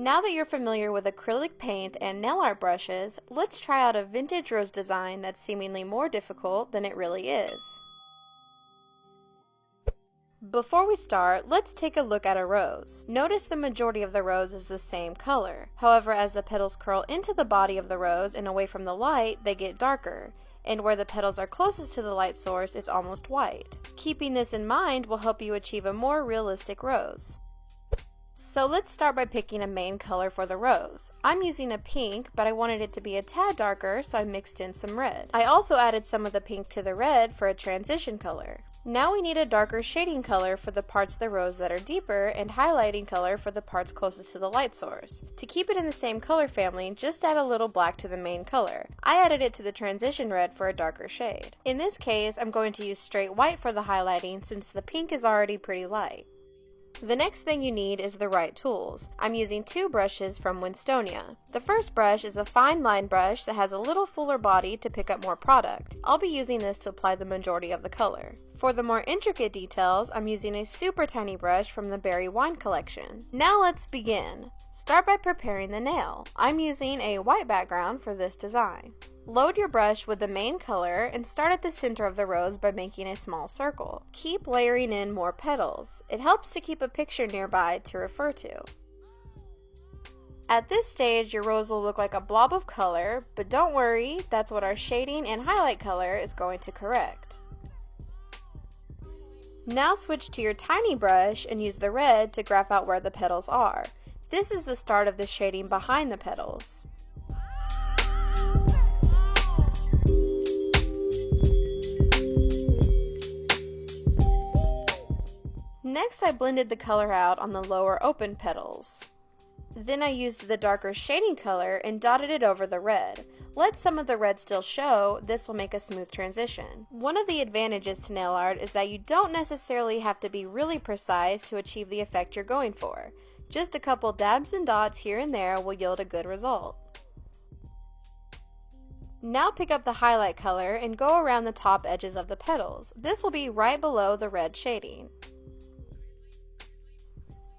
Now that you're familiar with acrylic paint and nail art brushes, let's try out a vintage rose design that's seemingly more difficult than it really is. Before we start, let's take a look at a rose. Notice the majority of the rose is the same color. However, as the petals curl into the body of the rose and away from the light, they get darker. And where the petals are closest to the light source, it's almost white. Keeping this in mind will help you achieve a more realistic rose. So let's start by picking a main color for the rose. I'm using a pink, but I wanted it to be a tad darker, so I mixed in some red. I also added some of the pink to the red for a transition color. Now we need a darker shading color for the parts of the rose that are deeper and highlighting color for the parts closest to the light source. To keep it in the same color family, just add a little black to the main color. I added it to the transition red for a darker shade. In this case, I'm going to use straight white for the highlighting since the pink is already pretty light. The next thing you need is the right tools. I'm using two brushes from Winstonia. The first brush is a fine line brush that has a little fuller body to pick up more product. I'll be using this to apply the majority of the color. For the more intricate details, I'm using a super tiny brush from the Berry Wine collection. Now let's begin. Start by preparing the nail. I'm using a white background for this design. Load your brush with the main color and start at the center of the rose by making a small circle. Keep layering in more petals. It helps to keep a picture nearby to refer to. At this stage, your rose will look like a blob of color, but don't worry, that's what our shading and highlight color is going to correct. Now switch to your tiny brush and use the red to graph out where the petals are. This is the start of the shading behind the petals. Next, I blended the color out on the lower open petals. Then I used the darker shading color and dotted it over the red. Let some of the red still show, this will make a smooth transition. One of the advantages to nail art is that you don't necessarily have to be really precise to achieve the effect you're going for. Just a couple dabs and dots here and there will yield a good result. Now pick up the highlight color and go around the top edges of the petals. This will be right below the red shading.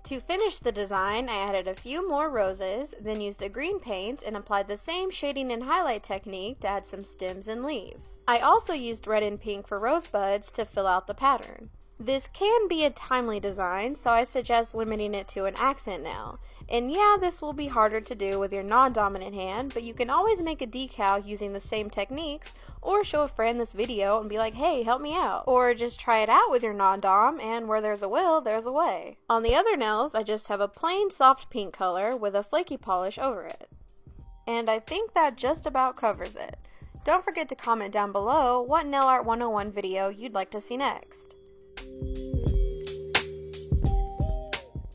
To finish the design, I added a few more roses, then used a green paint and applied the same shading and highlight technique to add some stems and leaves. I also used red and pink for rosebuds to fill out the pattern. This can be a timely design, so I suggest limiting it to an accent nail. And yeah, this will be harder to do with your non-dominant hand, but you can always make a decal using the same techniques, or show a friend this video and be like, hey, help me out. Or just try it out with your non-dom, and where there's a will, there's a way. On the other nails, I just have a plain soft pink color with a flaky polish over it. And I think that just about covers it. Don't forget to comment down below what Nail Art 101 video you'd like to see next.